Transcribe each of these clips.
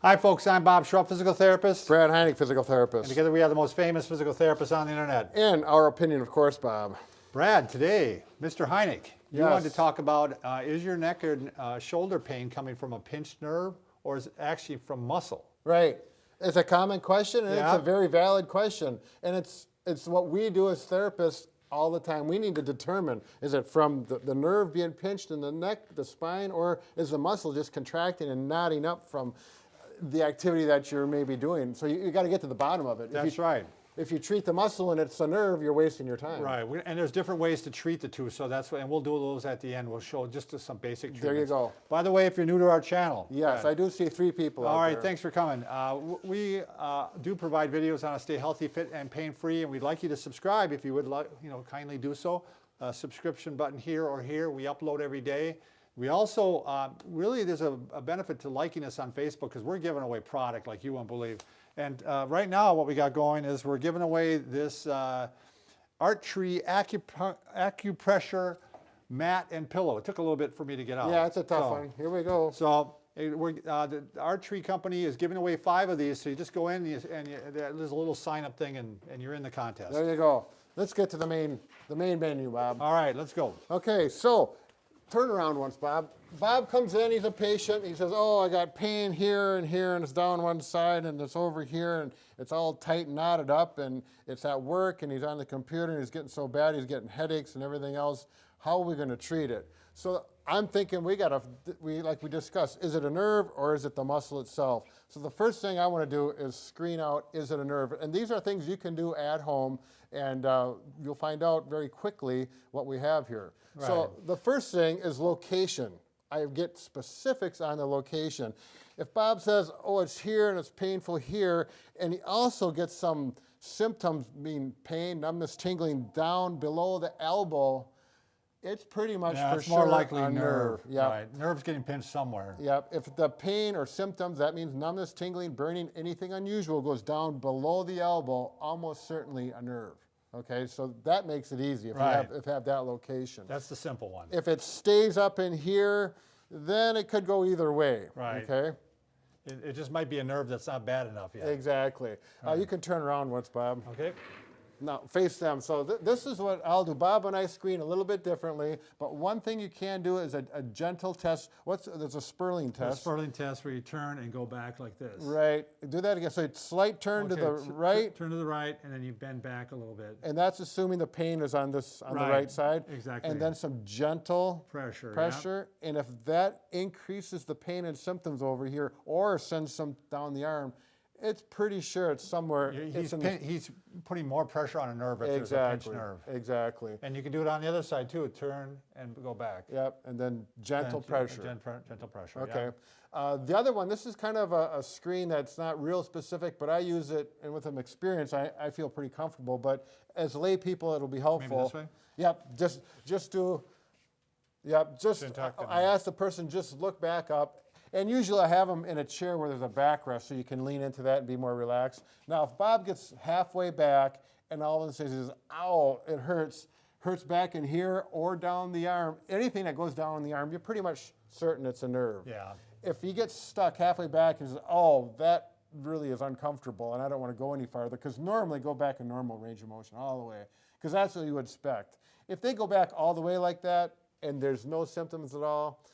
Hi folks, I'm Bob Schrupp, physical therapist. Brad Heineck, physical therapist. And together we are the most famous physical therapists on the internet. In our opinion, of course, Bob. Brad, today, Mr. Heineck, you Yes. wanted to talk about, is your neck or shoulder pain coming from a pinched nerve or is it actually from muscle? Right. It's a common question, and Yeah. it's a very valid question. And it's what we do as therapists all the time. We need to determine, is it from the nerve being pinched in the neck, the spine, or is the muscle just contracting and knotting up from the activity that you're maybe doing? So you got to get to the bottom of it. That's right. If you treat the muscle and it's a nerve, you're wasting your time. Right, and there's different ways to treat the two, so that's what, and we'll do those at the end. We'll show just some basic treatments. There you go. By the way, if you're new to our channel. Yes, I do see 3 people out All right, there. thanks for coming. We do provide videos on how to stay healthy, fit, and pain-free, and we'd like you to subscribe if you would like, kindly do so. Subscription button here or here. We upload every day. We also, really there's a benefit to liking us on Facebook because we're giving away product like you won't believe. And right now what we got going is we're giving away this Arttree acupressure mat and pillow. It took a little bit for me to get out. Yeah, it's a tough one. Here we go. So the Arttree company is giving away 5 of these. So you just go in and there's a little sign up thing and you're in the contest. There you go. Let's get to the main menu, Bob. All right, let's go. Okay, so turn around once, Bob. Bob comes in, he's a patient. He says, oh, I got pain here, and it's down one side, and it's over here, and it's all tight and knotted up, and it's at work, and he's on the computer, and he's getting so bad, he's getting headaches and everything else. How are we going to treat it? So I'm thinking like we discussed, is it a nerve or is it the muscle itself? So the first thing I want to do is screen out, is it a nerve? And these are things you can do at home, and you'll find out very quickly what we have here. Right. So the first thing is location. I get specifics on the location. If Bob says, oh, it's here and it's painful here, and he also gets some symptoms, being pain, numbness, tingling down below the elbow, it's pretty much for it's sure more likely a nerve. Yep. Right, nerve's getting pinched somewhere. Yep. If the pain or symptoms, that means numbness, tingling, burning, anything unusual goes down below the elbow, almost certainly a nerve. Okay, so that makes it easy if Right. you have that location. That's the simple one. If it stays up in here, then it could go either way. Right. Okay. It just might be a nerve that's not bad enough yet. Exactly. You can turn around once, Bob. Okay. Now, face them. So this is what I'll do. Bob and I screen a little bit differently, but one thing you can do is a gentle test. There's a Sperling The test. Sperling test where you turn and go back like this. Right. Do that again. So slight turn to the right, Turn to the right, and then you bend back a little bit. and that's assuming the pain is on the right side. Exactly. And then some gentle Pressure. And if that increases the pain and symptoms over here, or sends some down the arm, it's pretty sure it's somewhere. He's putting more pressure on a nerve if there's a pinched nerve. Exactly. And you can do it on the other side too. Turn and go back. Yep. And then gentle pressure. Gentle pressure. Okay. Yeah. The other one, this is kind of a screen that's not real specific, but I use it, and with some experience, I feel pretty comfortable. But as lay people, it'll be helpful. Maybe this way? Yep. Just do. Yep. I ask the person just look back up. And usually I have them in a chair where there's a backrest so you can lean into that and be more relaxed. Now, if Bob gets halfway back and all of a sudden he says, ow, it hurts back in here or down the arm, anything that goes down the arm, you're pretty much certain it's a nerve. Yeah. If he gets stuck halfway back and says, oh, that really is uncomfortable and I don't want to go any farther, because normally go back in normal range of motion all the way, because that's what you would expect. If they go back all the way like that and there's no symptoms at all,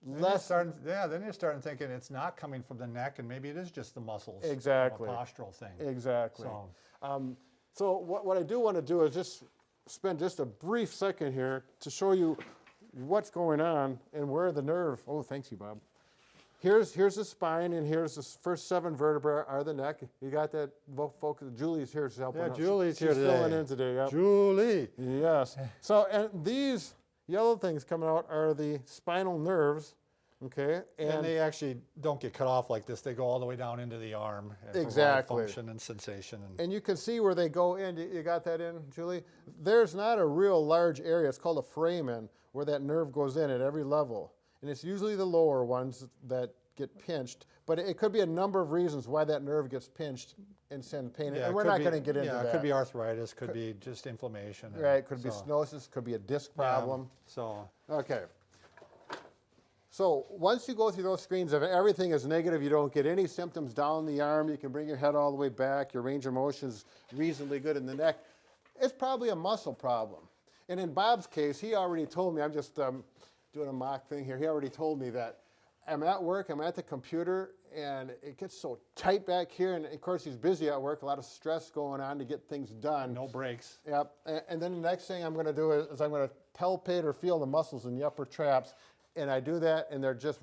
then you're starting thinking it's not coming from the neck, and maybe it is just the muscles. Exactly. A postural thing. Exactly. So what I do want to do is just spend just a brief second here to show you what's going on and where the nerve. Oh, thanks you, Bob. Here's the spine, and here's the first 7 vertebrae are the neck. You got that focus. Julie's here to help. Yeah, Julie's here today. She's filling in today. Yep. Julie. Yes. So, and these yellow things coming out are the spinal nerves. Okay, and they actually don't get cut off like this. They go all the way down into the arm and provide function and sensation. And you can see where they go in. You got that in, Julie? There's not a real large area. It's called a foramen where that nerve goes in at every level. And it's usually the lower ones that get pinched. But it could be a number of reasons why that nerve gets pinched and send pain. Yeah, and we're not going to get into that. Yeah, it could be arthritis, could be just inflammation. Right, could be stenosis, could be a disc problem. So okay. So once you go through those screens, if everything is negative, you don't get any symptoms down the arm, you can bring your head all the way back, your range of motion is reasonably good in the neck, it's probably a muscle problem. And in Bob's case, he already told me, I'm just doing a mock thing here, he already told me that I'm at work, I'm at the computer, and it gets so tight back here, and of course he's busy at work, a lot of stress going on to get things done. No breaks. Yep, and then the next thing I'm gonna do is I'm gonna palpate or feel the muscles in the upper traps, and I do that, and they're just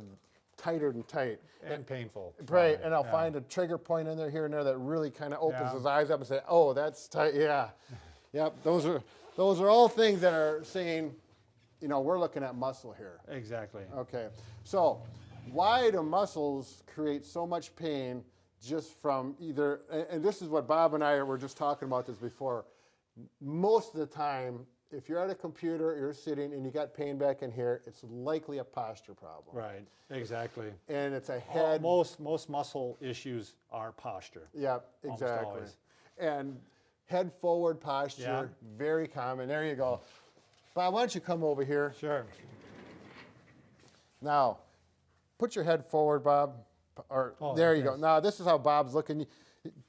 tighter and tight. And painful. Right, and I'll find a trigger point in there here and there that really kind of opens Yeah. his eyes up and say, oh, that's tight, yeah. Yep, those are all things that are saying, you know, we're looking at muscle here. Exactly. Okay, so why do muscles create so much pain just from either, and this is what Bob and I were just talking about this before, most of the time, if you're at a computer, you're sitting and you got pain back in here, it's likely a posture problem. Right, exactly. And it's a head. Most muscle issues are posture. Yeah, Almost exactly. always. And head forward posture, Yeah. very common. There you go. Bob, why don't you come over here? Sure. Now, put your head forward, Bob. Or there you go. yes. Now, this is how Bob's looking.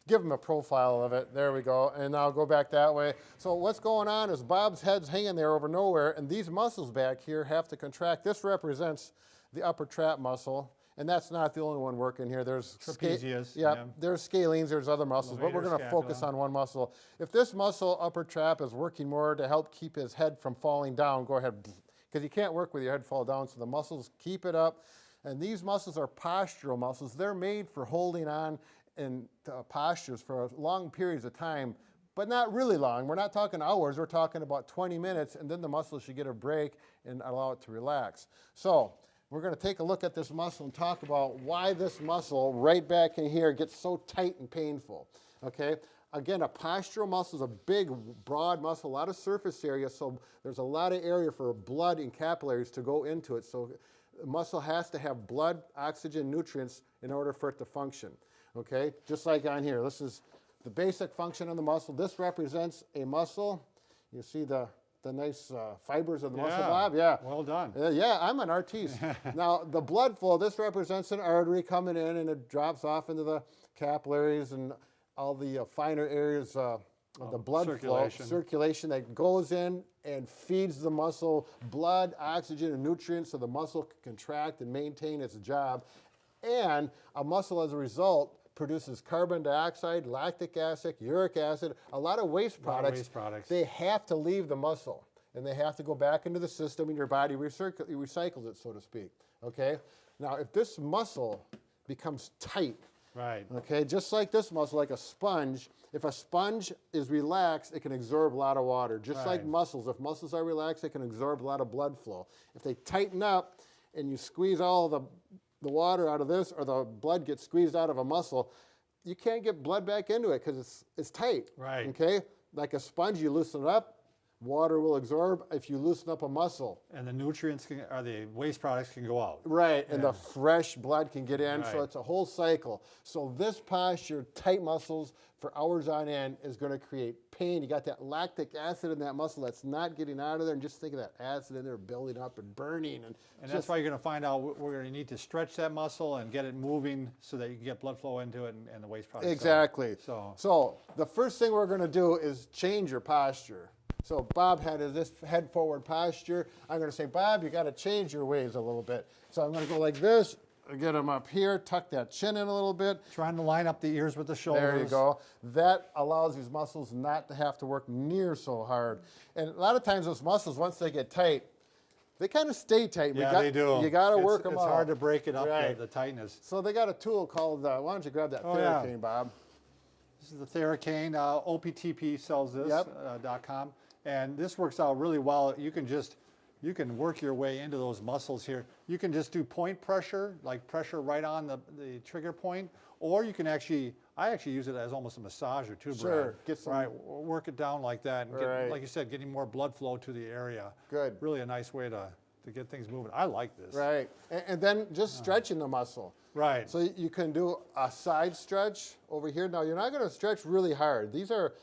Give him a profile of it. There we go. And now go back that way. So what's going on is Bob's head's hanging there over nowhere, and these muscles back here have to contract. This represents the upper trap muscle, and that's not the only one working here. There's Trapezius, yeah, yeah. there's scalenes, there's other muscles, but we're Levator, going to focus scapula. on one muscle. If this muscle, upper trap, is working more to help keep his head from falling down, go ahead, because you can't work with your head fall down, so the muscles keep it up. And these muscles are postural muscles. They're made for holding on in postures for long periods of time, but not really long. We're not talking hours, we're talking about 20 minutes, and then the muscle should get a break and allow it to relax. So we're going to take a look at this muscle and talk about why this muscle right back in here gets so tight and painful. Okay? Again, a postural muscle is a big, broad muscle, a lot of surface area, so there's a lot of area for blood and capillaries to go into it. So the muscle has to have blood, oxygen, nutrients in order for it to function. Okay, just like on here, this is the basic function of the muscle. This represents a muscle. You see the nice fibers of the muscle, Bob? Yeah. Well done. Yeah, I'm an artiste. Now, the blood flow, this represents an artery coming in, and it drops off into the capillaries and all the finer areas of the blood circulation that goes in and feeds the muscle blood, oxygen, and nutrients so the muscle can contract and maintain its job. And a muscle, as a result, produces carbon dioxide, lactic acid, uric acid, a lot of waste products. They have to leave the muscle, and they have to go back into the system, and your body recycles it, so to speak. Okay? Now, if this muscle becomes tight, right. Okay, just like this muscle, like a sponge, if a sponge is relaxed, it can absorb a lot of water. Just like muscles, if muscles are relaxed, they can absorb a lot of blood flow. If they tighten up and you squeeze all the water out of this, or the blood gets squeezed out of a muscle, you can't get blood back into it because it's tight. Right. Okay? Like a sponge, you loosen it up, water will absorb if you loosen up a muscle. And the nutrients or the waste products can go out. Right, and the fresh blood can get in, so Right. it's a whole cycle. So this posture, tight muscles for hours on end, is going to create pain. You got that lactic acid in that muscle that's not getting out of there, and just think of that acid in there building up and burning. And that's why you're going to find out we're going to need to stretch that muscle and get it moving so that you can get blood flow into it and the waste products. Exactly. So the first thing we're going to do is change your posture. So Bob had this head forward posture. I'm going to say, Bob, you got to change your ways a little bit. So I'm going to go like this, get him up here, tuck that chin in a little bit. trying to line up the ears with the shoulders. There you go. That allows these muscles not to have to work near so hard. And a lot of times those muscles, once they get tight, they kind of stay tight. Yeah, they do. You got to work them out. It's hard to break it up, Right. the tightness. So they got a tool called, why don't you grab that Theracane, Bob? This is the Theracane. OPTP sells this, .com. And this works out really well. You can work your way into those muscles here. You can just do point pressure, like pressure right on the trigger point, or you can I actually use it as almost a massager too, Brad. Sure, get some- right, work it down like that, and Right. like you said, getting more blood flow to the area. Good. Really a nice way to get things moving. I like this. Right. And then just stretching the muscle. Right. So you can do a side stretch over here. Now, you're not going to stretch really hard. These are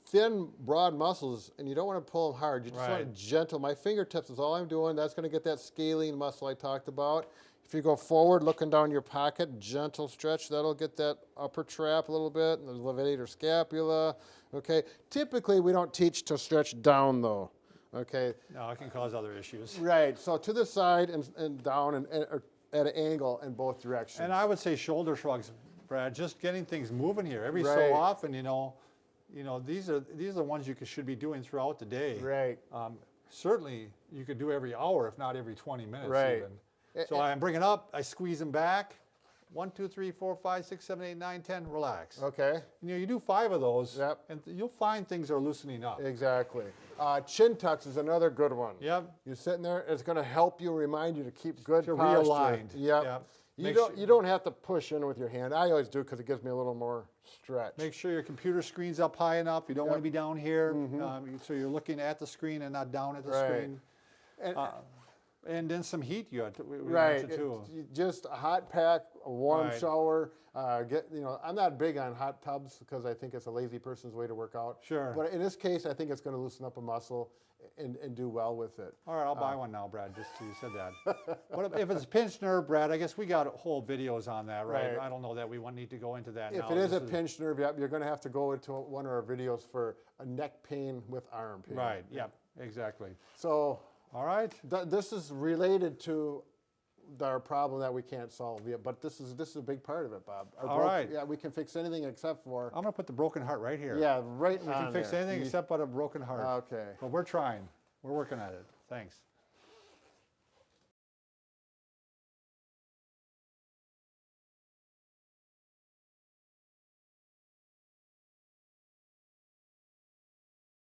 thin, broad muscles, and you don't want to pull them hard. You just want it gentle. My fingertips is all I'm doing. That's going to get that scalene muscle I talked about. If you go forward, looking down your pocket, gentle stretch, that'll get that upper trap a little bit, and the levator scapula. Okay. Typically, we don't teach to stretch down though. Okay. No, it can cause other issues. Right. So to the side and down and at an angle in both directions. And I would say shoulder shrugs, Brad. Just getting things moving here every Right. so often. You know, these are the ones you should be doing throughout the day. Right. Certainly, you could do every hour, if not every 20 minutes. Right. Even. So I'm bringing up. I squeeze them back. 1, 2, 3, 4, 5, 6, 7, 8, 9, 10. Relax. Okay. You do 5 of those. Yep. And you'll find things are loosening up. Exactly. Chin tucks is another good one. Yep. You're sitting there, it's going to help you, remind you to keep good You're posture. realigned. Yep. Yep. You don't have to push in with your hand. I always do because it gives me a little more stretch. Make sure your computer screen's up high enough. You don't want to be down here. So you're looking at the screen and not down at the Right. screen. And, And then some heat we right. mentioned too. Just a hot pack, a warm Right. shower. I'm not big on hot tubs because I think it's a lazy person's way to work out. Sure. But in this case, I think it's going to loosen up a muscle and do well with it. All right, I'll buy one now, Brad, just so you said that. What if it's a pinched nerve, Brad? I guess we got whole videos on that, right? Right. I don't know that we need to go into that If now. it is This a pinched nerve, yep, you're going to have to go into one of our videos for a neck pain with arm pain. Right, yep, exactly. So All right. this is related to our problem that we can't solve yet, but this is a big part of it, Bob. All right. Yeah, we can fix anything except for. I'm going to put the broken heart right here. Yeah, right We can fix anything except but a broken heart. Okay. But we're trying. We're working at it. Thanks.